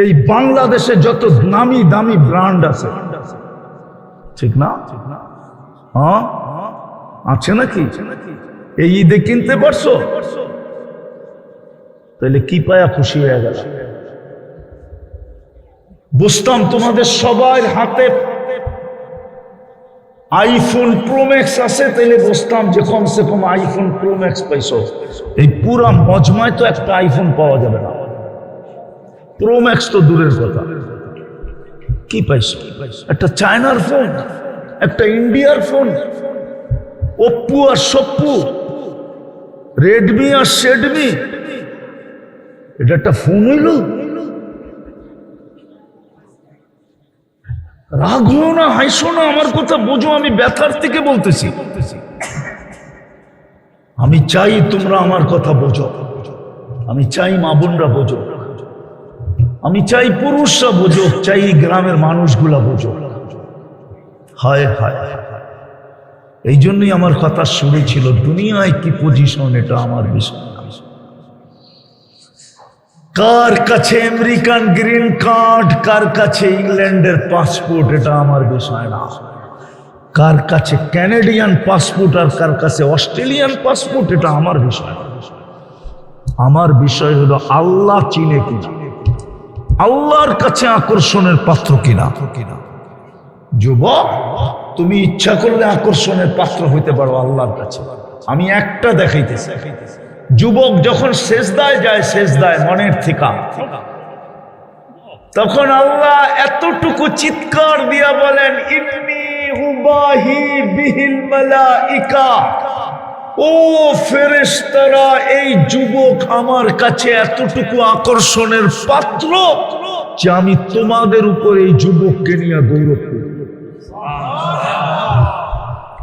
এই বাংলাদেশে যত নামি দামি ব্র্যান্ড আছে, ঠিক না? হ্যাঁ, আছে নাকি? এই ঈদে কিনতে পারছো? তাহলে কি পায়া খুশি হয়ে গেল? বুঝতাম তোমাদের সবার হাতে আইফোন প্রো ম্যাক্স আছে, তাইলে বুঝতাম যে কমসে কম আইফোন প্রো ম্যাক্স পাইছো। এই পুরা মজমায় তো একটা আইফোন পাওয়া যাবে না, প্রো ম্যাক্স তো দূরের কথা। কি পাইছো? একটা চায়নার ফোন, একটা ইন্ডিয়ার ফোন, ওপ্পো আর সপ্পু, রেডমি আর শেডমি, এটা একটা ফোন হইল? রাগ হও না, হাসো না, আমার কথা বোঝো, আমি ব্যথার থেকে বলতেছি। আমি চাই তোমরা আমার কথা বোঝো, আমি চাই মা বোনরা বোঝো, আমি চাই পুরুষরা বোঝো, চাই গ্রামের মানুষগুলা বোঝো। হায় হায়, এই জন্যই আমার কথা শুরু ছিল, দুনিয়ায় কি পজিশন এটা আমার বিষয়। কার কাছে আমেরিকান গ্রিন কার্ড, কার কাছে ইংল্যান্ডের পাসপোর্ট, এটা আমার বিষয় না। কার কাছে ক্যানাডিয়ান পাসপোর্ট আর কার কাছে অস্ট্রেলিয়ান পাসপোর্ট, এটা আমার বিষয় না। আমার বিষয় হলো আল্লাহ চিনে কিনা, আল্লাহর কাছে আকর্ষণের পাত্র কিনা। যুবক, তুমি ইচ্ছা করলে আকর্ষণের পাত্র হইতে পারো আল্লাহর কাছে। আমি একটা দেখাইতেছি, যুবক যখন সেজদায় যায়, সেজদায় মনের থেকে, তখন আল্লাহ এতটুকু চিৎকার দিয়া বলেন, ইন্নী উবাহি বিহিল মালাইকা, ও ফেরেশতারা, এই যুবক আমার কাছে এতটুকু আকর্ষণের পাত্র যে আমি তোমাদের উপর এই যুবককে নিয়ে গৌরব করি।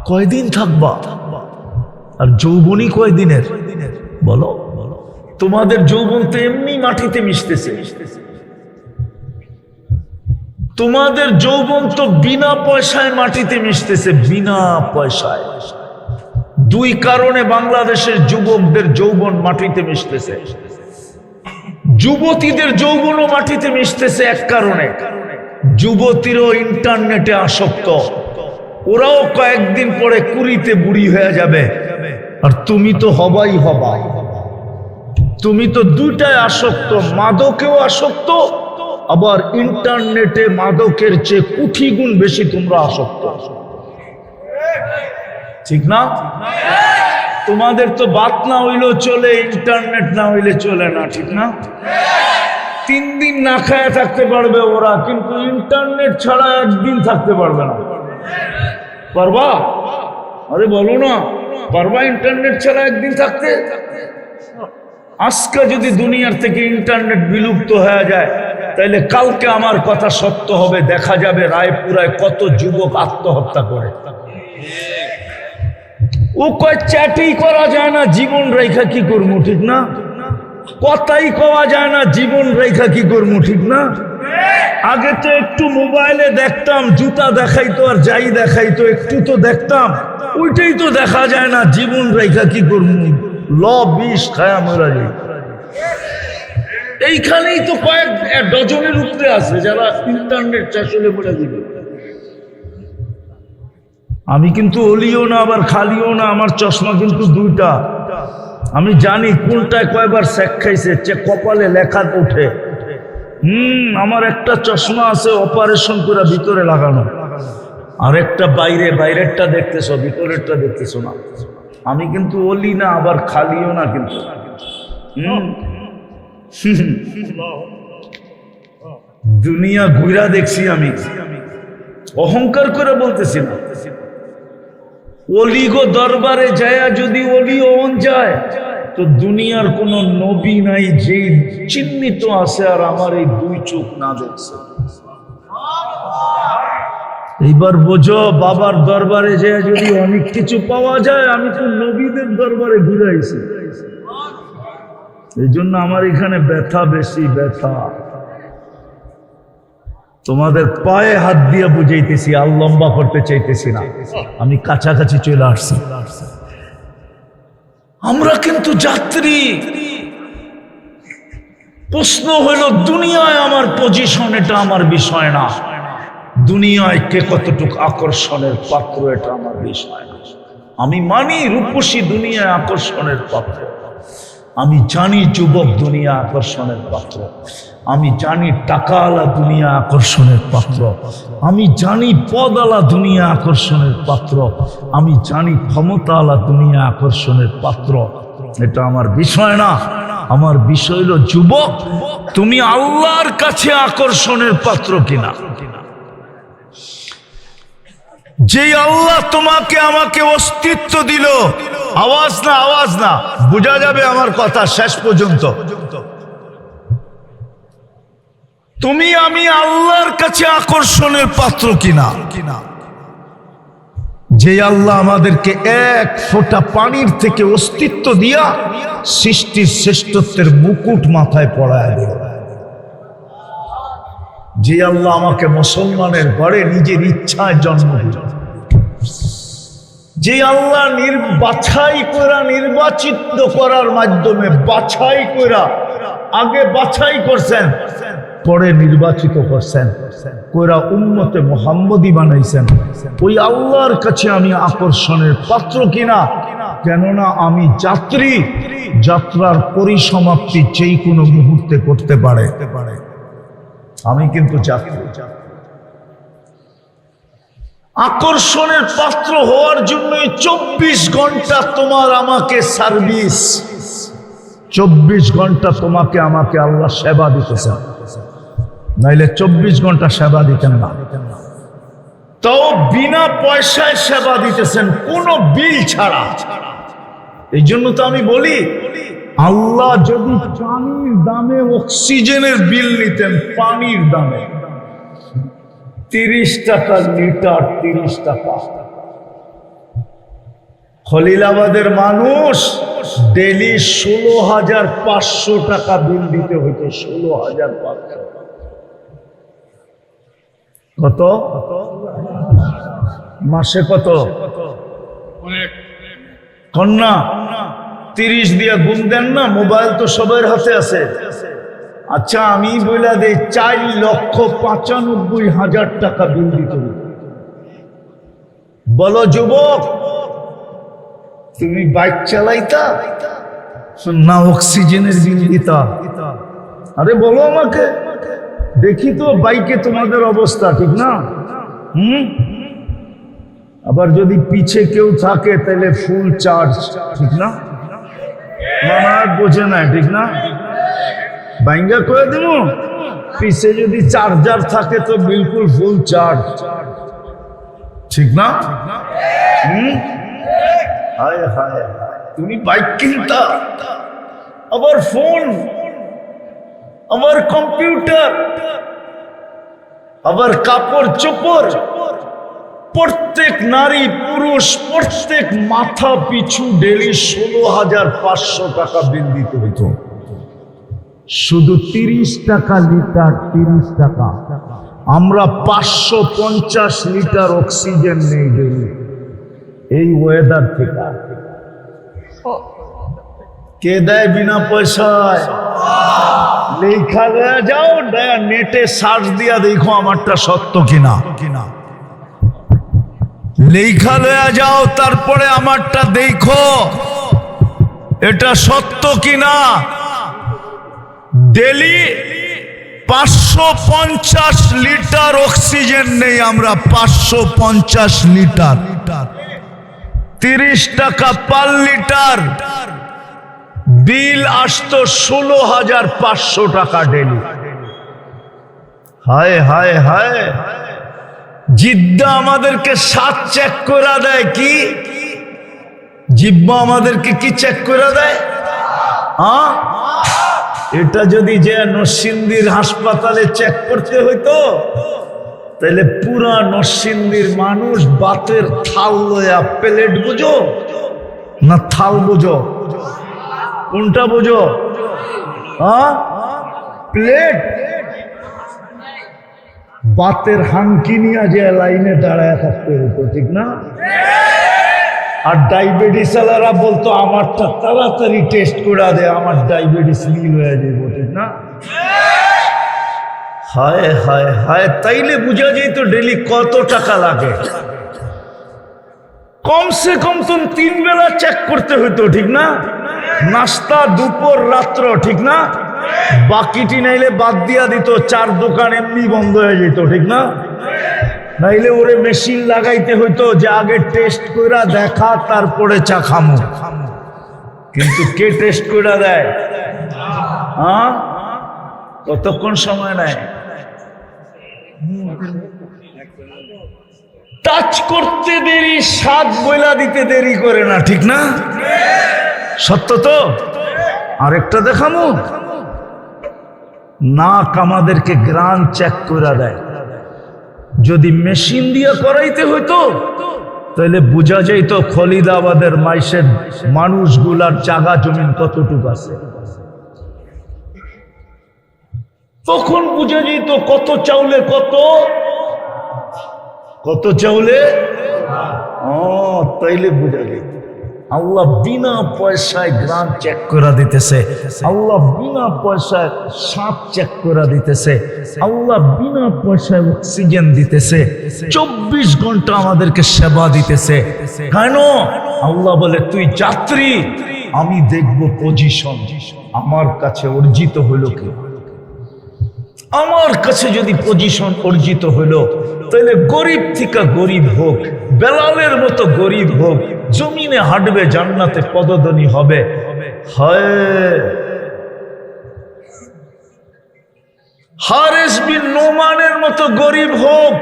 কয়দিন থাকবা? আর যৌবনই কয়দিনের বলো? তোমাদের যৌবন তো এমনি মাটিতে মিশতেছে, তোমাদের যৌবন তো বিনা পয়সায় মাটিতে মিশতেছে, বিনা পয়সায়। দুই কারণে বাংলাদেশের যুবকদের যৌবন মাটিতে মিশতেছে, যুবতীদের যৌবনও মাটিতে মিশতেছে। এক কারণে, যুবতীরও ইন্টারনেটে আসক্ত, ওরাও কয়েকদিন পরে কুড়িতে বুড়ি হয়ে যাবে, আর তুমি তো হবাই হবা। তুমি তো দুইটায় আসক্ত, মাদকেও আসক্ত, আবার ইন্টারনেটে মাদকের চেয়ে কোটি গুণ বেশি তোমরা আসক্ত, ঠিক না? তোমাদের তো বাত না হইলেও চলে, ইন্টারনেট না হইলে চলে না, ঠিক না? 3 দিন না খায়া থাকতে পারবে ওরা, কিন্তু ইন্টারনেট ছাড়া একদিন থাকতে পারবে না। পারবা? আরে বলো না, পারবা ইন্টারনেট ছাড়া একদিন থাকতে? আজকে যদি দুনিয়ার থেকে ইন্টারনেট বিলুপ্ত হয়ে যায়, তাহলে কালকে আমার কথা সত্য হবে, দেখা যাবে রায়পুরায় কত যুবক আত্মহত্যা করে। ও কয় চ্যাটই করা যায় না, জীবন রেখা কি করবো, ঠিক না? কথাই কওয়া যায় না, জীবন রেখা কি করবো, ঠিক না? আগে তো একটু মোবাইলে দেখতাম, জুতা দেখাইতো আর যাই দেখাইতো, একটু তো দেখতাম, ওইটাই তো দেখা যায় না, জীবন রেখা কি করবো, বিষ খায়া মরা যায়। এইখানেই তো কয়েক ডজনের উপরে আছে যারা ইন্টারনেট চাষলে মরে দিবে। আমি কিন্তু অলিও না আবার খালিও না, আমার চশমা কিন্তু দুইটা। আমি জানি কোনটায় কয়বার সেক খাইছে, কপালে লেখা ওঠে। আমার একটা চশমা আছে অপারেশন করে ভিতরে লাগানো, আর একটা বাইরে, বাইরেরটা দেখতেছো, ভিতরেরটা দেখতেছো না। আমি কিন্তু অলি না আবার খালিও না, কিন্তু দুনিয়া ঘুরা দেখছি আমি, অহংকার করে বলতেছি না। অলিগো দরবারে যায় যদি অলি ওন যায়, তো দুনিয়ার কোন নবী নাই যে চিহ্নিত আছে আর আমার এই 2 চোখ না দেখছে। এইবার বোঝো, বাবার দরবারে যায় যদি অনেক কিছু পাওয়া যায়, আমি তো নবীদের দরবারে ঘুরাইছি। এই জন্য আমার এখানে ব্যথা বেশি, ব্যথা। তোমাদের পায়ে হাত দিয়ে বুঝাইতেছি, আর লম্বা করতে চাইতেছি না, আমি কাছাকাছি চলে আসছি। আমরা কিন্তু যাত্রী, প্রশ্ন হলো দুনিয়ায় আমার পজিশন, এটা আমার বিষয় না। দুনিয়ায় কে কতটুকু আকর্ষণের পাত্র, এটা আমার বিষয় না। আমি মানি রূপসী দুনিয়ায় আকর্ষণের পাত্র, আমি জানি যুবক দুনিয়া আকর্ষণের পাত্র, আমি জানি টাকাওয়ালা দুনিয়া আকর্ষণের পাত্র, আমি জানি পদওয়ালা দুনিয়া আকর্ষণের পাত্র, আমি জানি ক্ষমতাওয়ালা দুনিয়া আকর্ষণের পাত্র। এটা আমার বিষয় না। আমার বিষয় হলো যুবক, তুমি আল্লাহর কাছে আকর্ষণের পাত্র কিনা। যে আল্লাহ তোমাকে আমাকে অস্তিত্ব দিল, আওয়াজ না আওয়াজ না, বোঝা যাবে আমার কথা শেষ পর্যন্ত। তুমি আমি আল্লাহর কাছে আকর্ষণের পাত্র কিনা। যে আল্লাহ আমাদেরকে এক ফোঁটা পানির থেকে অস্তিত্ব দিয়া সৃষ্টির শ্রেষ্ঠত্বের মুকুট মাথায় পড়ায় দিল, যে আল্লাহ আমাকে মুসলমানের ঘরে নিজের ইচ্ছায় জন্ম দিল, যে আল্লাহ বাছাই করা নির্বাচিত করার মাধ্যমে বাছাই করা, আগে বাছাই করছেন পরে নির্বাচিত করছেন, কইরা উম্মতে মুহাম্মদী বানাইছেন। ওই আল্লাহর কাছে আমি আকর্ষণের পাত্র কিনা। কেননা আমি যাত্রী, যাত্রার পরিসমাপ্তি যেই কোনো মুহূর্তে করতে পারে। আমি কিন্তু যাত্রী। আকর্ষণের পাত্র হওয়ার জন্য 24 ঘন্টা তোমার আমাকে সার্ভিস, 24 ঘন্টা তোমাকে আমাকে আল্লাহ সেবা দিতেছেন, নাইলে 24 ঘন্টা সেবা দিতেন না। তাও বিনা পয়সায় সেবা দিতেছেন, কোনো বিল ছাড়া। এই জন্য তো আমি বলি, আল্লাহ যদি পানির দামে অক্সিজেনের বিল নিতেন, পানির দামে 30 টাকা লিটার, 30 টাকা। খলিলাবাদের মানুষ ডেলি 16,500 টাকা বিল দিতে হইতো। 16,500 কত মাসে? কত কন্যা 30 দিয়ে গুণ দেন না, মোবাইল তো সবার হাতে আছে। আচ্ছা আমি বলে দেই 4,95,000 টাকা বিল দিতে হবে। বলো যুবক, তুমি বাইক চালাইতা না অক্সিজেনের বিল দিতা? আরে বলো আমাকে, দেখি তো বাইকে তোমাদের অবস্থা, ঠিক না? আবার যদি পিছে কেউ থাকে তাহলে ফুল চার্জ, ঠিক না? মামা বোঝে না, ঠিক না? বাইঙ্গা করে দেব। পিছে যদি চার্জার থাকে তো বিলকুল ফুল চার্জ, ঠিক না? হায় হায়, তুমি বাইক কিনতা, আবার ফোন, আবার কম্পিউটার, আবার কাপড় চোপড়, প্রত্যেক নারী পুরুষ প্রত্যেক মাথা পিছু ডেলি 16,500 টাকা বিল দিতে হতো। শুধু 30 টাকা লিটার, 30 টাকা। আমরা 550 লিটার অক্সিজেন নেই ডেলি। এই ওয়েদার থেকে কে দেয় বিনা পয়সায়? লেখা দেয়া যাও, নেটে সার্চ দিয়া দেখো আমারটা সত্য কিনা। লেখা দেয়া যাও, তারপরে আমারটা দেখো এটা সত্য কিনা। ডেলি 550 লিটার অক্সিজেন নেই আমরা, 550 লিটার। 30 টাকা পার লিটার বিল আসতো, 16,500 টাকা ডেলি। হায় হায় হায়, জিদ্দা আমাদেরকে 7 চেক করে দেয়। কি জিব্বা আমাদেরকে কি চেক করে দেয়? এটা যদি যে নরসিংদীর হাসপাতালে চেক করতে হইতো তাহলে পুরা নরসিংদীর মানুষ বাতের থাল লয়া, প্লেট বুঝো না থাল বুঝো? কোনটা বুঝো? প্লেট। বাতের হাঙ্কি নিয়ে যে লাইনে দাঁড়ায় থাকতে হতো, ঠিক না? আর ডায়াবেটিস আলারা বলতো আমারটা তাড়াতাড়ি টেস্ট করে দে, আমার ডায়াবেটিস নীল হয়ে যাবো, ঠিক না? হায় হায় হায়, তাইলে বুঝা যেত ডেলি কত টাকা লাগে। কমসে কম তুমি 3 বেলা চেক করতে হইতো, ঠিক না? নাস্তা, দুপুর, রাত্র, ঠিক না? বাকিটি নাইলে বাদ দিয়া দিত, 4 দোকান এমনি বন্ধ হয়ে যেত, ঠিক না? নাইলে ওরে মেশিন লাগাইতে হইতো যে আগে টেস্ট কইরা দেখা তারপরে চা খামো। কিন্তু কে টেস্ট কইরা দেয়? হ্যাঁ, কতক্ষণ সময় নেয়? টাচ করতে দেরি, স্বাদ বইলা দিতে দেরি করে না, ঠিক না? সত্য তো। আরেকটা দেখামো, নাক আমাদেরকে গ্রান চেক করে দেয়। যদি মেশিন দিয়ে করাইতে হইতো তাহলে বুঝা যাইতো খলিদাবাদের মাইসের মানুষগুলার জায়গা জমিন কতটুকু আছে। তখন বুঝা যেত কত চাউলে কত কত চাউলে। তাইলে বুঝা যেত আল্লাহ বিনা পয়সায় গ্রাম চেক করে দিতেছে, আল্লাহ বিনা পয়সায় শ্বাস চেক করে দিতেছে, আল্লাহ বিনা পয়সায় অক্সিজেন দিতেছে, 24 ঘন্টা আমাদেরকে সেবা দিতেছে। কেন? আল্লাহ বলে তুই যাত্রী, আমি দেখব পজিশন আমার কাছে অর্জিত হইল কি। আমার কাছে যদি পজিশন অর্জিত হইল তাহলে গরিব থেকে গরিব হোক, বেলালের মতো গরিব হোক, জমিনে হাঁটবে, জান্নাতে পদধ্বনি হবে। হারেস বিন নোমানের মতো গরিব হোক,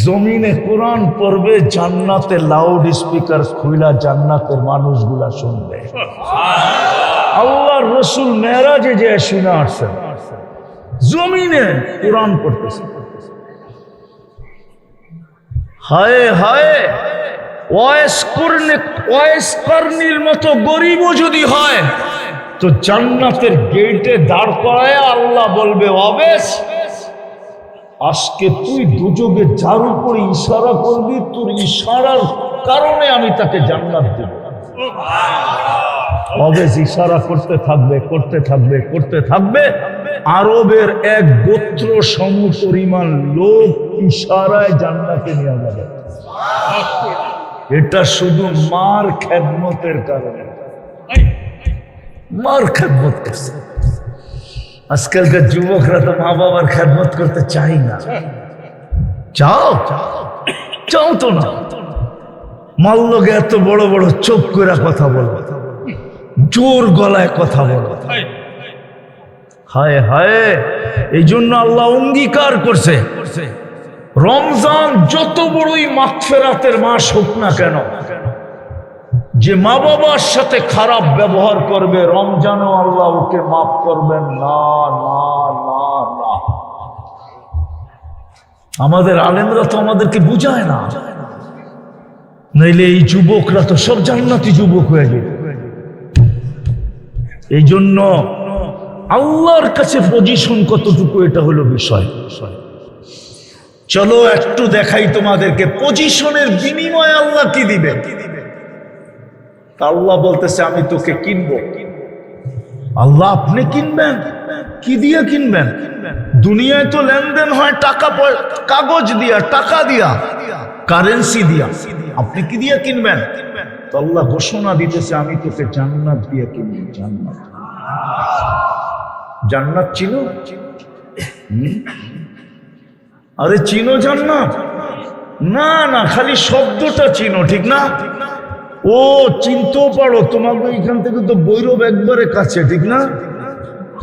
জমিনে কোরআন পড়বে, জান্নাতে লাউড স্পিকার খুইলা জান্নাতের মানুষগুলা শুনবে। আল্লাহর রাসূল মেরাজে যে শুনে আসছেন, জমিনে কোরআন পড়তেছে। হায় হায়, ওয়াইস কর্ণীর মতো গরিবও যদি হয় তো জান্নাতের গেটে দাঁড় করায় আল্লাহ বলবে, অবেশ আজকে তুই দুযোগে যার উপর ইশারা করবি, তোর ইশারার কারণে আমি তাকে জান্নাত দেব। অবেশ ইশারা করতে থাকবে, করতে থাকবে, করতে থাকবে। আরবের এক গোত্র সম পরিমাণ লোক ইশারায় জান্নাতে নিয়ে যাবে। এটা শুধু মার খেদমতের কারণে, মার খেদমত করছে। আজকালকার যুবকরা তো মা বাবার খেদমত করতে চাই না। চাও? চাও তো না। মার লোকে এত বড় বড় চোখ করে কথা বলো, জোর গলায় কথা বলো। হায় হায়, এই জন্য আল্লাহ অঙ্গীকার করছে, রমজান যত বড়ই মাগফিরাতের মাস হোক না কেন, যে মা বাবার সাথে খারাপ ব্যবহার করবে রমজানও আল্লাহ ওকে মাফ করবেন না, না, না, না। আমাদের আলেমরা তো আমাদেরকে বুঝায় না, নইলে এই যুবকরা তো সব জান্নাতি যুবক হয়ে যায়। এই জন্য আল্লাহর কাছে পজিশন কতটুকু, এটা হলো বিষয়। চলো একটু দেখাই তোমাদেরকে পজিশনের বিনিময়ে আল্লাহ কি দিবে। আল্লাহ বলতেছে আমি তোকে কিনবো। আল্লাহ আপনি কিনবেন? কি দিয়ে কিনবেন? দুনিয়ায় তো লেনদেন হয় টাকা, কাগজ দিয়া, টাকা দিয়া, কারেন্সি দিয়া। আপনি কি দিয়ে কিনবেন? তো আল্লাহ ঘোষণা দিতেছে আমি তোকে জান্নাত দিয়ে কিনবো। জান্নাত, জান্নাত চিনো? আরে চিনো জান্নাত? না না, খালি শব্দটা চিনো, ঠিক না? ও চিনতেও পারো, তোমাকে এখান থেকে তো বৈরব একবারে কাছে, ঠিক না?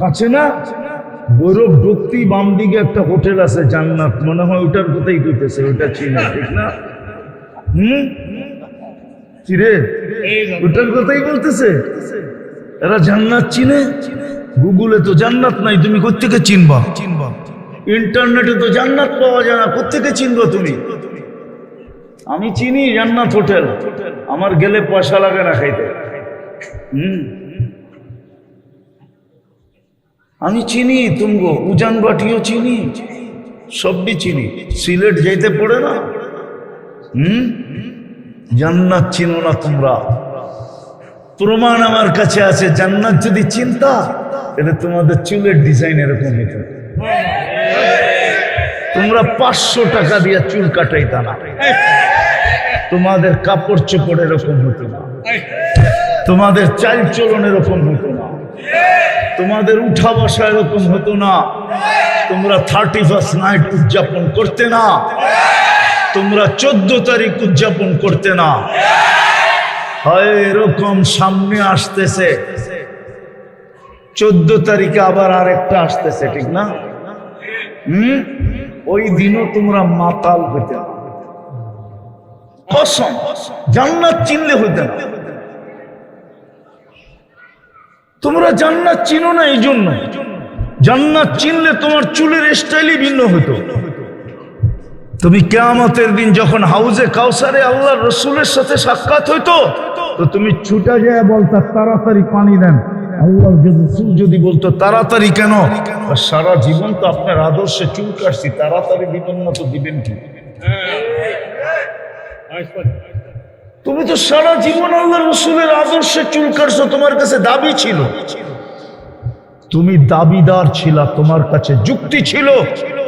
কাছে না? বৈরব ঢুকতেই বাম দিকে একটা হোটেল আছে জান্নাত, মনে হয় ওটার কথাই কইতেছে, ওটা চিনো, ঠিক না? চিরে ওটার কথাই বলতেছে। এরা জান্নাত চিনে? গুগলে তো জান্নাত নাই, তুমি কোত্থেকে চিনবা? ইন্টারনেটে তো জান্নাত পাওয়া যায় না, কোত্থেকে চিনবো তুমি? আমি চিনি জান্নাত হোটেল, আমার গেলে পয়সা লাগে না খাইতে। আমি চিনি তুমগো, উজান বাটিও চিনি, সবই চিনি। সিলেট যাইতে পড়ে না? জান্নাত চিনো না তোমরা। প্রমাণ আমার কাছে আছে। জান্নাত যদি চিন্তা তাহলে তোমাদের চুলের ডিজাইন এরকম হতো। তোমরা 500 টাকা দিয়ে চুল কাটাইতা না, তোমাদের কাপড় চোপড় এরকম হতো না, তোমাদের চাল চলন এরকম হতো না, তোমাদের উঠা বসা এরকম হতো না, তোমরা 31st নাইট উদযাপন করতে না, তোমরা 14 তারিখ উদযাপন করতে না। হয় এরকম সামনে আসতেছে, 14 তারিখে আবার আরেকটা আসতেছে, ঠিক না? ওই দিনও তোমরা মাতাল হইতে না। কসম, জান্নাত চিনলে হইতে না। তোমরা জান্নাত চিনো না, এই জন্য। জান্নাত চিনলে তোমার চুলের স্টাইলই ভিন্ন হতো। তুমি কিয়ামতের দিন যখন হাউজে কাউসারে আল্লাহ রসুলের সাথে সাক্ষাৎ হইতো, তো তুমি ছুটা যায় বলতা তাড়াতাড়ি পানি দেন। আল্লাহ রসুল যদি বলতো তাড়াতাড়ি কেন? সারা জীবন তো আপনার আদর্শে চুল কাটছি, তাড়াতাড়ি দিবেন না তো দিবেন কি? তুমি তো সারা জীবন আল্লাহ রসুলের আদর্শে চুল কাটছো, তোমার কাছে দাবি ছিল, তুমি দাবিদার ছিলা, তোমার কাছে যুক্তি ছিল,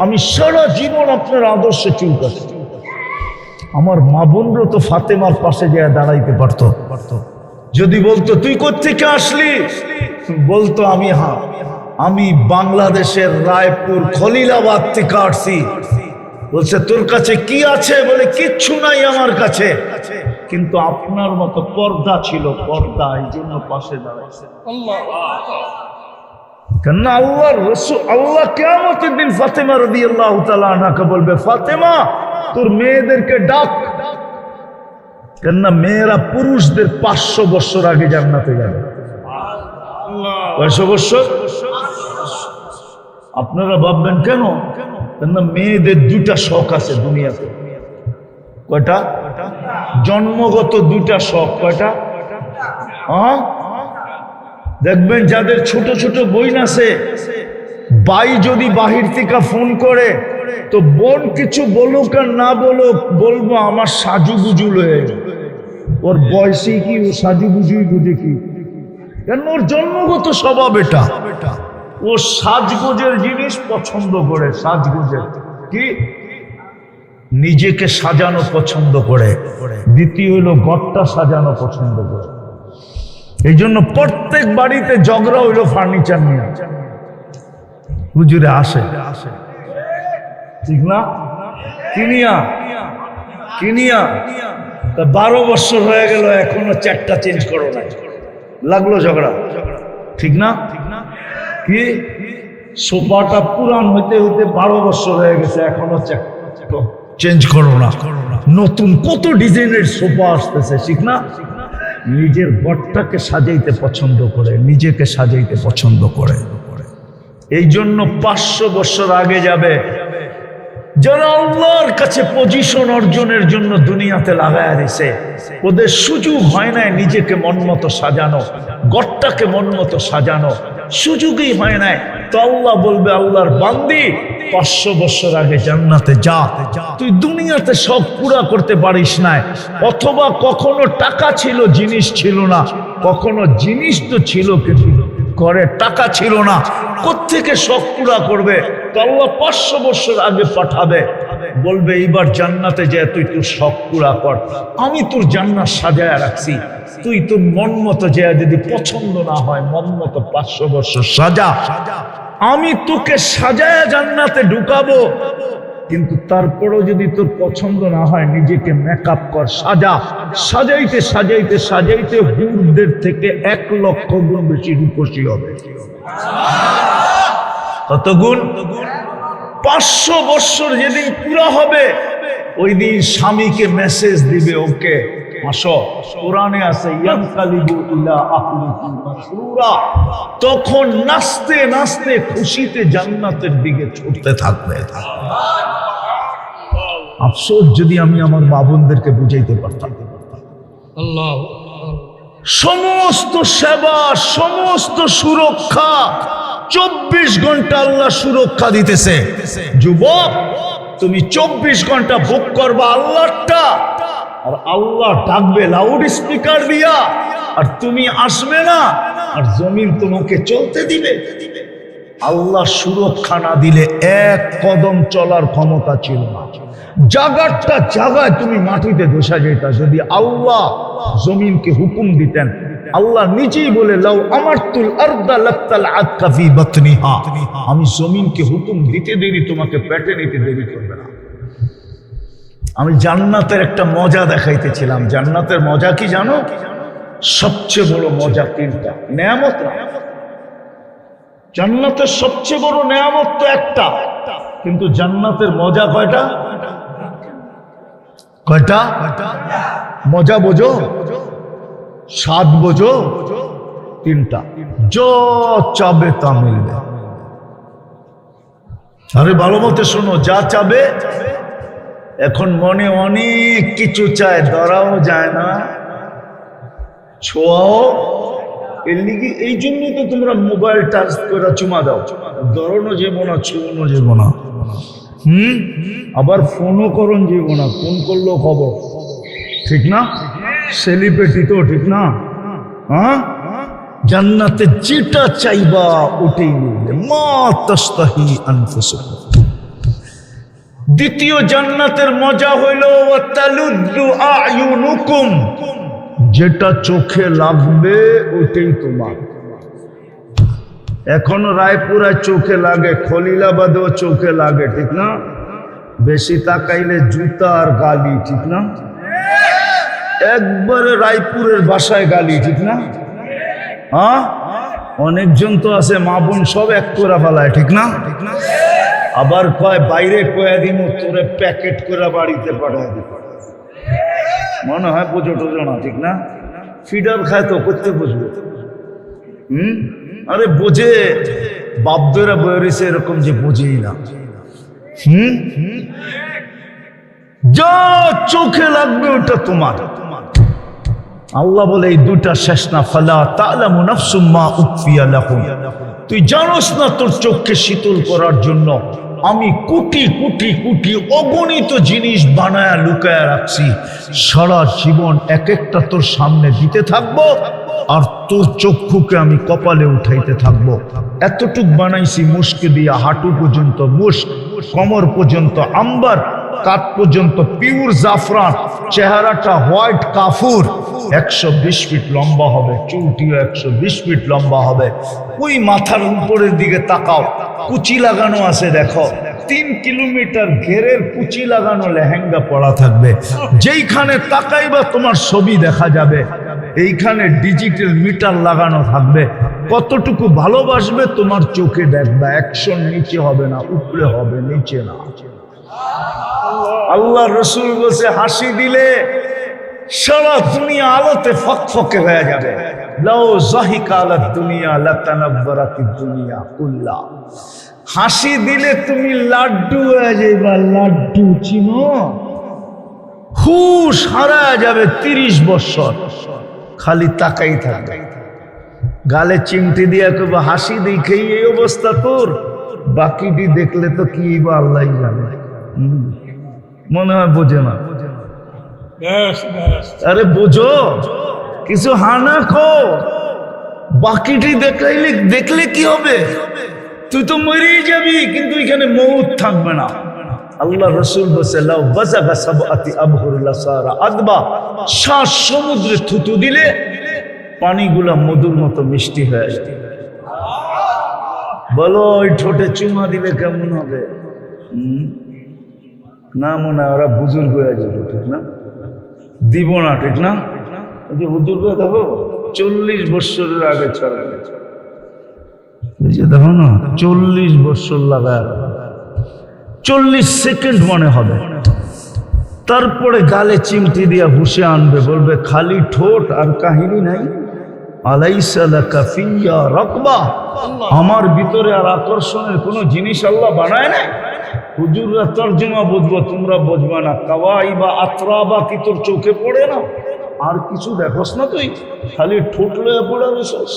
আমি সারা জীবন আপনার আদর্শে চুল কাটছি। আমার মা বোনরা তো ফাতেমার পাশে যায় দাঁড়াইতে পারতো। যদি বলতো তুই কোত্থেকে আসলি, বলতো আমি বাংলাদেশের রায়পুর খলিলাবাদ থেকে আসছি। বলছে তোর কাছে কি আছে? বলে কিচ্ছু নাই আমার কাছে, কিন্তু আপনার মতো পর্দা ছিল, পর্দা, এই জন্য পাশে দাঁড়াইছে। কেননা আল্লাহর রাসূল, আল্লাহ কিয়ামতের দিন ফাতেমা রাদিয়াল্লাহু তাআলা আনহাকে বলবে, ফাতেমা তোর মেয়েদেরকে ডাক। কেননা মেয়েরা পুরুষদের 500 বছর আগে জান্নাতে যাবে। 500 বছর? আপনারা ভাববেন কেন? কেননা মেয়েদের 2টা শখ আছে দুনিয়াতে। কয়টা? জন্মগত 2টা শখ। কয়টা? দেখবেন যাদের ছোট ছোট বোন আছে, ভাই যদি বাহির থেকে ফোন করে তো বোন কিছু বলুক আর না বলুক, বলবো আমার সাজুগুজু লয়ে। ওর বয়সী কি, ও সাজুগুজুই বুঝে কি? কেন? ওর জন্মগত স্বভাব এটা। ও সাজগোজের জিনিস পছন্দ করে। সাজগোজের কি? নিজেকে সাজানো পছন্দ করে। দ্বিতীয় হলো ঘরটা সাজানো পছন্দ করে। এই জন্য প্রত্যেক বাড়িতে ঝগড়া হইলো ফার্নিচার নিয়ে। হুজুরে আসে, ঠিক না? কিনিয়া 12 বছর হয়ে গেল, এখনো 4টা চেঞ্জ করো না, লাগলো ঝগড়া, ঠিক না? কি সোফাটা পুরান হইতে হইতে 12 বছর হয়ে গেছে, এখনো চেঞ্জ করো না। নতুন কত ডিজাইনের সোফা আসতেছে, ঠিক না? নিজের ঘরটাকে সাজাইতে পছন্দ করে, নিজেকে সাজাইতে পছন্দ করে। এই জন্য 500 বছর আগে যাবে যারা আল্লাহর কাছে পজিশন অর্জনের জন্য দুনিয়াতে লাগায়া দিছে, ওদের সুযোগ হয় নাই নিজেকে মনমতো সাজানো, ঘরটাকে মনমতো সাজানো, সুযোগই হয় নাই। তো আল্লাহ বলবে, আল্লাহর বান্দি 500 বছর আগে জান্নাতে যা। তুই দুনিয়াতে সব পুরা করতে পারিস নাই, অথবা কখনো টাকা ছিল জিনিস ছিল না, কখনো জিনিস তো ছিল কিন্তু ঘরে টাকা ছিল না, কোত্থেকে সব পুরা করবে? তো আল্লাহ 500 বছর আগে পাঠাবে, বলবে এইবার জান্নাতে যায় তুই তোর শখ পুরা কর, আমি তোর জান্নাত সাজায়া রাখছি, তুই তোর মন মতো যায়, যদি পছন্দ না হয় মন মতো 500 বছর সাজা, আমি তোকে সাজায়া জান্নাতে ঢুকাবো। কিন্তু তারপরও যদি তোর পছন্দ না হয় নিজেকে মেকআপ কর, সাজা। সাজাইতে সাজাইতে সাজাইতে হুরদের থেকে 1 লক্ষ গুণ বেশি রূপসী হবে। কত গুণ? 500 বছর যেদিন পুরা হবে ওই দিন স্বামীকে মেসেজ দিবে, ওকে আসো, কোরআনে আছে ইয়ানকালিবু ইলা আহলিহি মাসরুরা, তখন নাচতে নাচতে খুশিতে জান্নাতের দিকে ছুটতে থাকবে। আফসোস যদি আমি আমার মা বোনদেরকে বুঝাইতে পারতাম। সমস্ত সেবা, সমস্ত সুরক্ষা 24 ঘন্টা আল্লাহ সুরক্ষা দিতেছে। যুবক, তুমি 24 ঘন্টা ভোগ করবা আল্লাহটা, আর আল্লাহ ডাকবে লাউড স্পিকার দিয়া, আর তুমি আসবে না, আর জমিন তোমাকে চলতে দিবে। আল্লাহ সুরক্ষা না দিলে এক কদম চলার ক্ষমতা ছিল না। জাগারটা জাগায় তুমি মাটিতে ধসা যেতা যদি আল্লাহ জমিনকে হুকুম দিতেন। আল্লাহ নিজেই বলে লাউ আমারতুল আরদা লাত্তাল আতকা ফি বাতনিহা, আমি জমিনকে হুকুম দিতে দেরি তোমাকে পেটে নিতে দেরি করবে না। আমি জান্নাতের একটা মজা দেখাইতেছিলাম। জান্নাতের মজা কি জানো? সবচেয়ে বড় মজা তিনটা, নেয়ামত না। জান্নাতের সবচেয়ে বড় নেয়ামত তো একটা, কিন্তু জান্নাতের মজা কয়টা? কয়টা মজা বোঝো? স্বাদ বোঝো? তিনটা। যা চাবে তা মিলবে। আরে ভালো মতো শোনো, যা চাবে। এখন মনে অনেক কিছু চায়, ধরাও যায় না, ছোঁয়াও। এর লিগে এই জন্যই তো তোমরা মোবাইল টাচ করে চুমা দাও। ধরনো যাবো না, ছুঁনো যাবো না, আবার ফোনও করন যাবো না, ফোন করলেও খবর, ঠিক না? সেলিব্রিটি তো, ঠিক না? হ্যাঁ, জান্নাতে যেটা চাইবা ওটাই মিলবে। মা তাস্তাহি আনফুসুকুম। দ্বিতীয় জান্নাতের মজা হইল ওয়াতালুদ্দু আয়ুনুকুম, যেটা চোখে লাগবে ওটাই তোমার। এখন রায়পুরা চোখে লাগে, খলিলাবাদেও চোখে লাগে, ঠিক না? বেশি তাকাইলে জুতা আর গালি, ঠিক না? একবারে রায়পুরের বাসায় গালি, ঠিক না? হ্যাঁ, অনেকজন তো আছে মা বোন সব এক করে ফেলায়, ঠিক না? আবার কয় বাইরে কয়ে দিন তোরে প্যাকেট করে বাড়িতে পাঠায় দিতে, মনে হয় পুজো টুজো না, ঠিক না? ফিডার খায় তো করতে বুঝবে। আরে বোঝে, বাপদেরা বয়সে এরকম যে বোঝেই না। যা চোখে লাগবে ওটা তোমার। আল্লাহ বলে এই দুটা শেষ না, ফালা তা'লামু নাফসুম মা উখফিয়া লাহুম। তুই জানোস না তোর চোখকে শীতল করার জন্য আমি কোটি কোটি কোটি অগণিত জিনিস বানায়া লুকায়া রাখছি। সারা জীবন এক একটা তোর সামনে দিতে থাকবো, আর তোর চক্ষুকে আমি কপালে উঠাইতে থাকবো। এতটুক বানাইছি মুস্ক দিয়া, হাঁটু পর্যন্ত মুস্ক, কোমর পর্যন্ত আম্বার, কাঠ পর্যন্ত পিওর জাফরান, চেহারাটা হোয়াইট কাফুর, 120 ফিট লম্বা হবে, চুলটিও 120 ফিট লম্বা হবে। ওই মাথার উপরের দিকে তাকাও, কুচি লাগানো আছে দেখো, 3 কিলোমিটার ঘেরের কুচি লাগানো লেহেঙ্গা পরা থাকবে। যেইখানে তাকাইবা তোমার ছবি দেখা যাবে। এইখানে ডিজিটাল মিটার লাগানো থাকবে। কতটুকু ভালোবাসবে তোমার চোখে দেখবা। 100 নিচে হবে না, উপরে হবে, নিচে না। আল্লাহ রসুল বলছে হাসি দিলে সারা দুনিয়া আলোতে ফকফকে হয়ে যাবে। লাউ যাহিকা আলাদ দুনিয়া লাতানাব্বারাতিদ দুনিয়া কুল্লা। হাসি দিলে তুমি লাড্ডু হয়ে যাবে। লাড্ডু চিনো? হুশ হারায় যাবে 30 বছর, খালি তাকাই থাকবে। গালে চিমটি দিয়া কবে হাসি দেখেই এই অবস্থা তোর, বাকিটি দেখলে তো কি বা আল্লাহ জানে। মনে হয় বোঝে না। আরে বোঝো, কিছু হানা খো, বাকিটি দেখলে কি হবে? তুই তো মরেই যাবি, কিন্তু এখানে মৌত থাকবে না। আল্লাহ রসুল বলছে লাউ বাযাগা সাবআতি আবহুর লাসারা আদবা। 7 সমুদ্রে থুতু দিলে পানিগুলা মধুর মতো মিষ্টি হয়ে যায়। বলো ওই ঠোঁটে চুমা দিলে কেমন হবে? না মনে হয় ওরা বুজুর্গ হয়ে যাবে, ঠিক না? দিব না, ঠিক না? ওই যে বুজুর্গ দেখো 40 বছরের আগে ছাড়া গেছে, দেখো না 40 বছর লাগায়, 40 সেকেন্ড মনে হবে। তারপরে গালে চিমটি দিয়া হুশে আনবে, বলবে খালি ঠোঁট আর কাহিনী নাই। আলাইসা লাকা ফিয়া রাকবা, আমার ভিতরে আর আকর্ষণের কোনো জিনিস আল্লাহ বানায় না। হুজুররা তর্জমা বুঝবো, তোমরা বুঝবা না। কাওয়াইবা আতরাবা কি তোর চোখে পড়ে না? আর কিছু দেখোস না তুই, খালি ঠোঁট লয়ে পড়ে রইছস।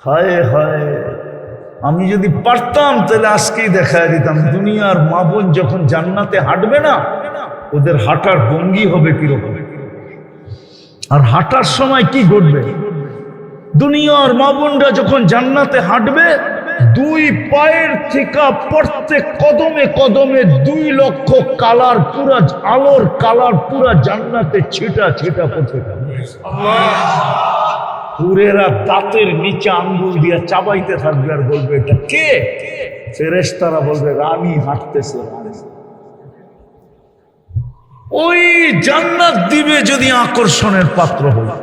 হায় হায়, আমি যদি পারতাম তাহলে আজকেই দেখায় দিতাম। দুনিয়ার মা বোন যখন জান্নাতে হাঁটবে না, ওদের হাঁটার ভঙ্গি হবে কিরকম, আর হাঁটার সময় কি ঘটবে। দুনিয়ার মা বোনরা যখন জান্নাতে হাঁটবে, দুই পায়ের থেকে প্রত্যেক কদমে কদমে 2 লক্ষ কালার, পুরা আলোর কালার পুরা জান্নাতে ছিটা ছিটা পড়তে থাকবে। পুরেরা দাঁতের নিচে আঙ্গুল দিয়ে চাবাইতে থাকবে আর বলবে এটা কে? ফেরেশতারা বলবে রানী হাঁটতেছে। ওই জান্নাত দিবে যদি আকর্ষণের পাত্র হয়।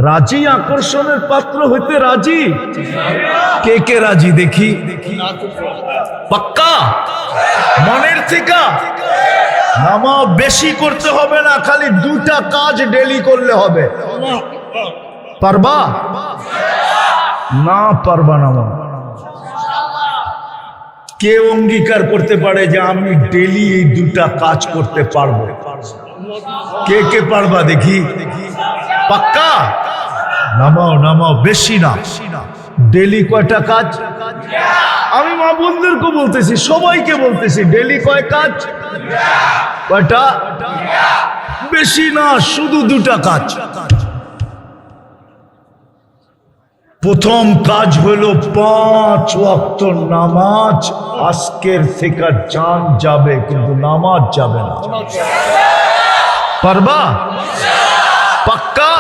রাজি আকর্ষণের পাত্র হইতে রাজি? কে কে রাজি দেখি? পাক্কা মনের থেকে? নামাজ বেশি করতে হবে না, খালি 2টা কাজ ডেলি করলে হবে। পারবা না? পারবা না? কে অঙ্গীকার করতে পারে যে আমি ডেলি এই 2টা কাজ করতে পারবো? কে কে পারবা দেখি? পাক্কা? নামাও নামাও, বেশি না। ডেলি কয়টা কাজ? আমি মা বোনদেরকে বলতেছি, সবাইকে বলতেছি, ডেলি কয় কাজ? কয়টা? বেশি না, শুধু 2টা কাজ। প্রথম কাজ হলো 5 ওয়াক্ত নামাজ। আজকের থেকে জান যাবে কিন্তু নামাজ যাবে না। পারবা? পাক্কা?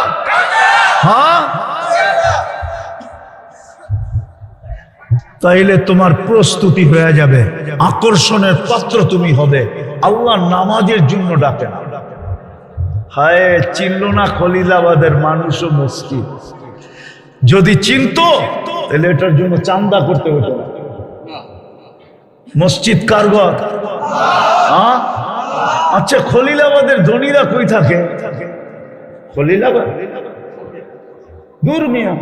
হ্যাঁ, তাইলে তোমার প্রস্তুতি হয়ে যাবে, আকর্ষণের পাত্র তুমি হবে। আল্লাহ নামাজের জন্য ডাকে না। হায়, চিনল না খলিলাবাদের মানুষ ও মসজিদ। যদি চিনতো তাহলে এটার জন্য চান্দা করতে হতো না। মসজিদ কার ঘর? হ্যাঁ, আচ্ছা, খলিলাবাদের ধনীরা কই থাকে? খলিলাবাদ দূর মিয়া,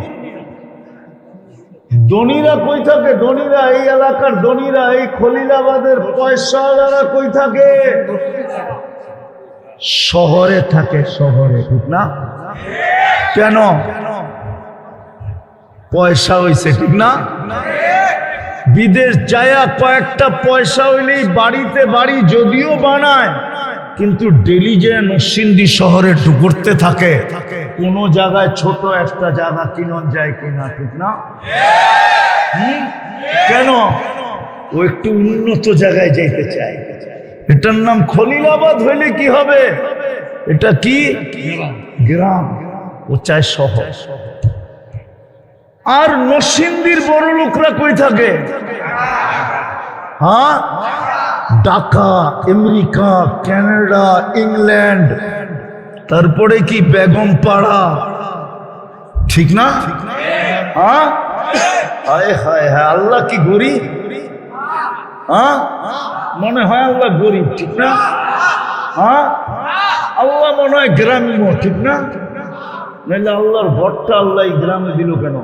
ধনীরা কই থাকে? ধনীরা এই এলাকার ধনীরা, এই খলিলাবাদের পয়সাওয়ালারা কই থাকে? শহরে থাকে, শহরে, ঠিক না? কেন? পয়সা হইছে, ঠিক না? বিদেশ যায়া কয়েকটা পয়সা হইলেই বাড়িতে বাড়ি যদিও বানায়, কিন্তু ডেলি যে নরসিংদী শহরে ঢুকতে থাকে, কোন জায়গায় ছোট একটা জায়গা কিনন যায় কিনা, ঠিক না? কেন? ও একটু উন্নত জায়গায় যাইতে চায়। এটার নাম খলিলাবাদ হইলে কি হবে? এটা কি? গ্রাম। ও চায় শহর। আর নরসিংদীর বড় লোকরা কই থাকে? হ্যাঁ, ঢাকা, আমেরিকা, কানাডা, ইংল্যান্ড, তারপরে কি বেগমপাড়া, ঠিক না? হ্যাঁ, হায় হায় হায়, আল্লাহ কি গরিব? হ্যাঁ, মনে হয় আল্লাহ গরিব, ঠিক না? হ্যাঁ, আল্লাহ মনে হয় গ্রাম্য, ঠিক না? নাহলে আল্লাহর ঘরটা আল্লাহ গ্রামে দিল কেন?